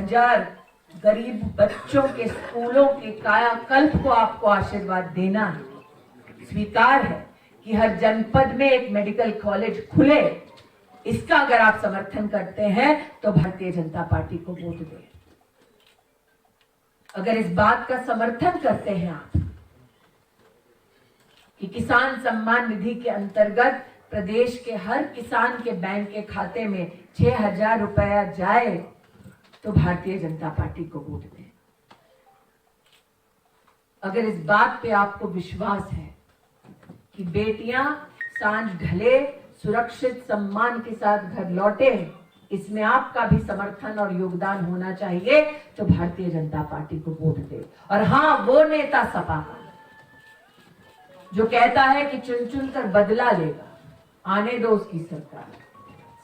1000 गरीब बच्चों के स्कूलों के कायाकल्प को आपको आशीर्वाद देना है। स्वीकार है कि हर जनपद में एक मेडिकल कॉलेज खुले। इसका अगर आप समर्थन करते हैं तो भारतीय जनता पार्टी को वोट दें। अगर इस बात का समर्थन करते हैं आप कि किसान सम्मान निधि के अंतर्गत प्रदेश के हर किसान के बैंक के खाते में 6000 रुपया जाए, तो भारतीय जनता पार्टी को वोट दें। अगर इस बात पे आपको विश्वास है कि बेटियां सांझ ढले सुरक्षित सम्मान के साथ घर लौटे, इसमें आपका भी समर्थन और योगदान होना चाहिए, तो भारतीय जनता पार्टी को वोट दे। और हाँ, वो नेता सपा जो कहता है कि चुन चुन कर बदला लेगा, आने दो उसकी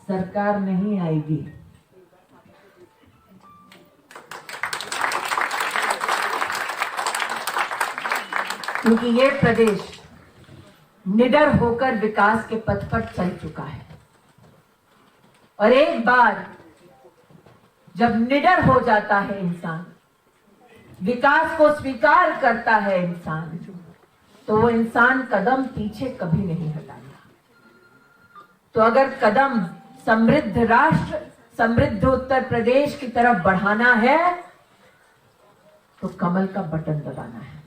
सरकार नहीं आएगी। क्योंकि ये प्रदेश निडर होकर विकास के पथ पर चल चुका है। और एक बार जब निडर हो जाता है इंसान, विकास को स्वीकार करता है इंसान, तो वो इंसान कदम पीछे कभी नहीं हटाता। तो अगर कदम समृद्ध राष्ट्र, समृद्ध उत्तर प्रदेश की तरफ बढ़ाना है, तो कमल का बटन दबाना है।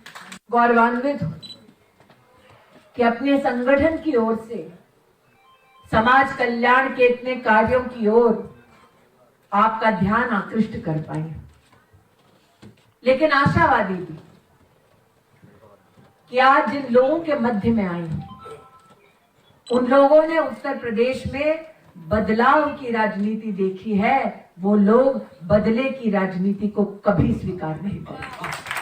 गौरवान्वित हूं कि अपने संगठन की ओर से समाज कल्याण के इतने कार्यों की ओर आपका ध्यान आकृष्ट कर पाए। लेकिन आशावादी भी कि आज जिन लोगों के मध्य में आए हैं, उन लोगों ने उत्तर प्रदेश में बदलाव की राजनीति देखी है। वो लोग बदले की राजनीति को कभी स्वीकार नहीं करेंगे।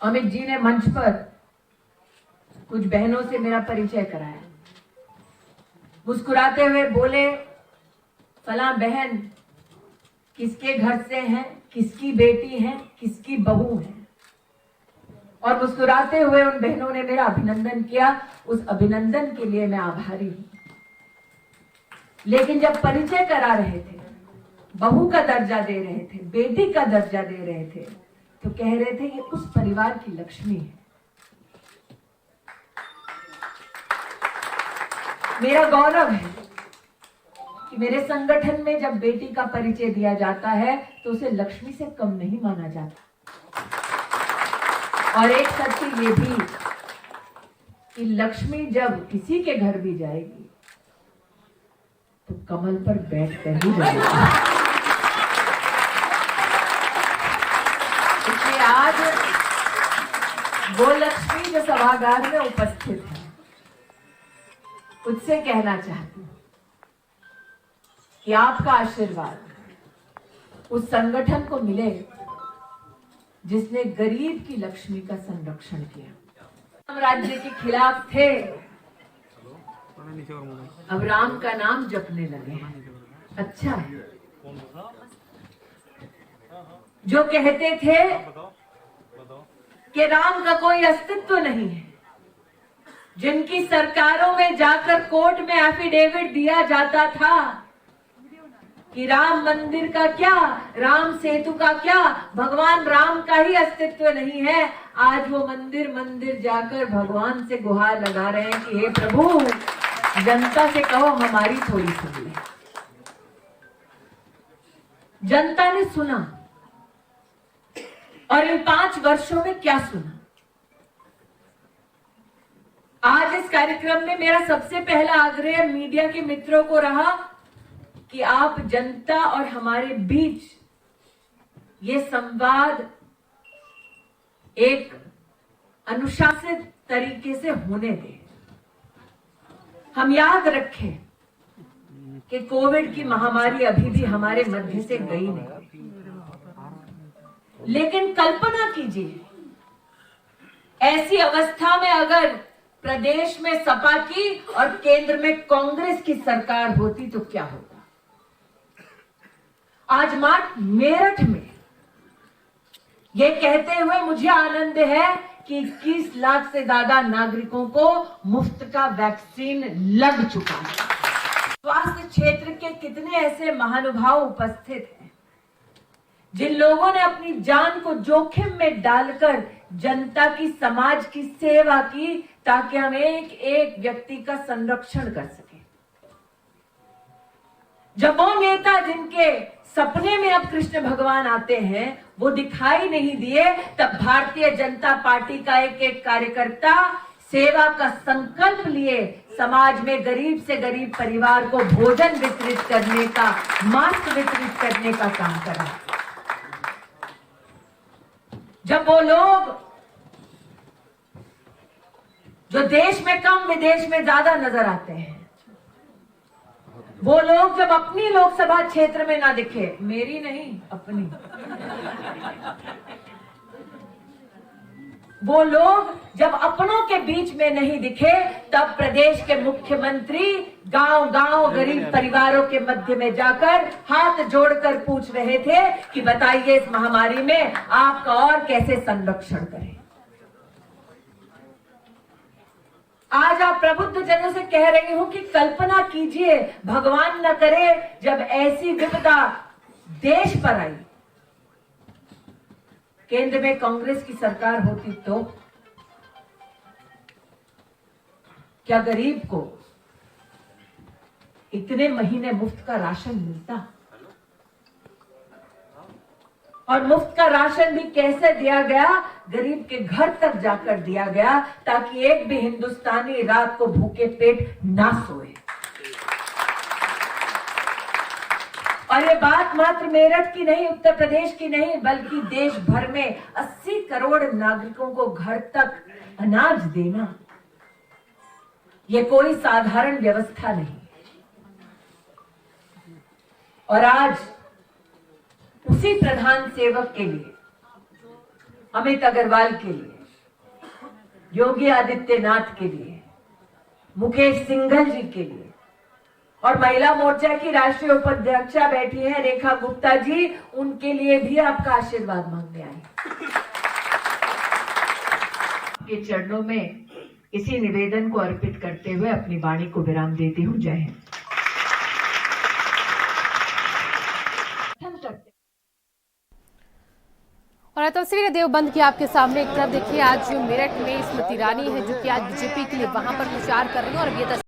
अमित जी ने मंच पर कुछ बहनों से मेरा परिचय कराया। मुस्कुराते हुए बोले, फला बहन किसके घर से है, किसकी बेटी है, किसकी बहू है। और मुस्कुराते हुए उन बहनों ने मेरा अभिनंदन किया। उस अभिनंदन के लिए मैं आभारी हूं। लेकिन जब परिचय करा रहे थे, बहू का दर्जा दे रहे थे, बेटी का दर्जा दे रहे थे, तो कह रहे थे ये उस परिवार की लक्ष्मी है। मेरा गौरव है कि मेरे संगठन में जब बेटी का परिचय दिया जाता है तो उसे लक्ष्मी से कम नहीं माना जाता। और एक सत्य ये भी कि लक्ष्मी जब किसी के घर भी जाएगी तो कमल पर बैठ कर ही जाएगी। इसलिए आज वो लक्ष्मी जो सभागार में उपस्थित है, उससे कहना चाहती हूं कि आपका आशीर्वाद उस संगठन को मिले जिसने गरीब की लक्ष्मी का संरक्षण किया। हम राज्य के खिलाफ थे, अब राम का नाम जपने लगे हैं। अच्छा है। जो कहते थे कि राम का कोई अस्तित्व नहीं है, जिनकी सरकारों में जाकर कोर्ट में एफिडेविट दिया जाता था कि राम मंदिर का क्या, राम सेतु का क्या, भगवान राम का ही अस्तित्व नहीं है, आज वो मंदिर जाकर भगवान से गुहार लगा रहे हैं कि हे प्रभु, जनता से कहो हमारी थोड़ी सुनिए। जनता ने सुना, और इन 5 वर्षों में क्या सुना। आज इस कार्यक्रम में मेरा सबसे पहला आग्रह मीडिया के मित्रों को रहा कि आप जनता और हमारे बीच ये संवाद एक अनुशासित तरीके से होने दें। हम याद रखें कि कोविड की महामारी अभी भी हमारे मध्य से गई नहीं, लेकिन कल्पना कीजिए ऐसी अवस्था में अगर प्रदेश में सपा की और केंद्र में कांग्रेस की सरकार होती तो क्या होता। आज मेरठ में ये कहते हुए मुझे आनंद है कि 21 लाख से ज्यादा नागरिकों को मुफ्त का वैक्सीन लग चुका है। स्वास्थ्य क्षेत्र के कितने ऐसे महानुभाव उपस्थित हैं जिन लोगों ने अपनी जान को जोखिम में डालकर जनता की, समाज की सेवा की, ताकि हम एक एक व्यक्ति का संरक्षण कर सके। जब वो नेता जिनके सपने में अब कृष्ण भगवान आते हैं वो दिखाई नहीं दिए, तब भारतीय जनता पार्टी का एक एक कार्यकर्ता सेवा का संकल्प लिए समाज में गरीब से गरीब परिवार को भोजन वितरित करने का, मास्क वितरित करने का काम करा। जब वो लोग जो देश में कम विदेश में ज्यादा नजर आते हैं, वो लोग जब अपनी लोकसभा क्षेत्र में ना दिखे, मेरी नहीं अपनी, वो लोग जब अपनों के बीच में नहीं दिखे, तब प्रदेश के मुख्यमंत्री गांव गांव गरीब परिवारों के मध्य में जाकर हाथ जोड़कर पूछ रहे थे कि बताइए इस महामारी में आपका और कैसे संरक्षण करें। आज आप प्रबुद्ध जनों से कह रही हूं कि कल्पना कीजिए, भगवान न करे जब ऐसी विपदा देश पर आई, केंद्र में कांग्रेस की सरकार होती तो क्या गरीब को इतने महीने मुफ्त का राशन मिलता? और मुफ्त का राशन भी कैसे दिया गया? गरीब के घर तक जाकर दिया गया, ताकि एक भी हिंदुस्तानी रात को भूखे पेट ना सोए। और ये बात मात्र मेरठ की नहीं, उत्तर प्रदेश की नहीं, बल्कि देश भर में 80 करोड़ नागरिकों को घर तक अनाज देना, ये कोई साधारण व्यवस्था नहीं। और आज उसी प्रधान सेवक के लिए, अमित अग्रवाल के लिए, योगी आदित्यनाथ के लिए, मुकेश सिंघल जी के लिए और महिला मोर्चा की राष्ट्रीय उपाध्यक्षा बैठी है रेखा गुप्ता जी, उनके लिए भी आपका आशीर्वाद मांगने आए। के चरणों में इसी निवेदन को अर्पित करते हुए अपनी वाणी को विराम देती हूँ। जय हिंद। और तस्वीरें देवबंद की आपके सामने। एक तरफ देखिए आज जो मेरठ में स्मृति ईरानी है जो कि आज बीजेपी के लिए वहां पर प्रचार कर रही है, और ये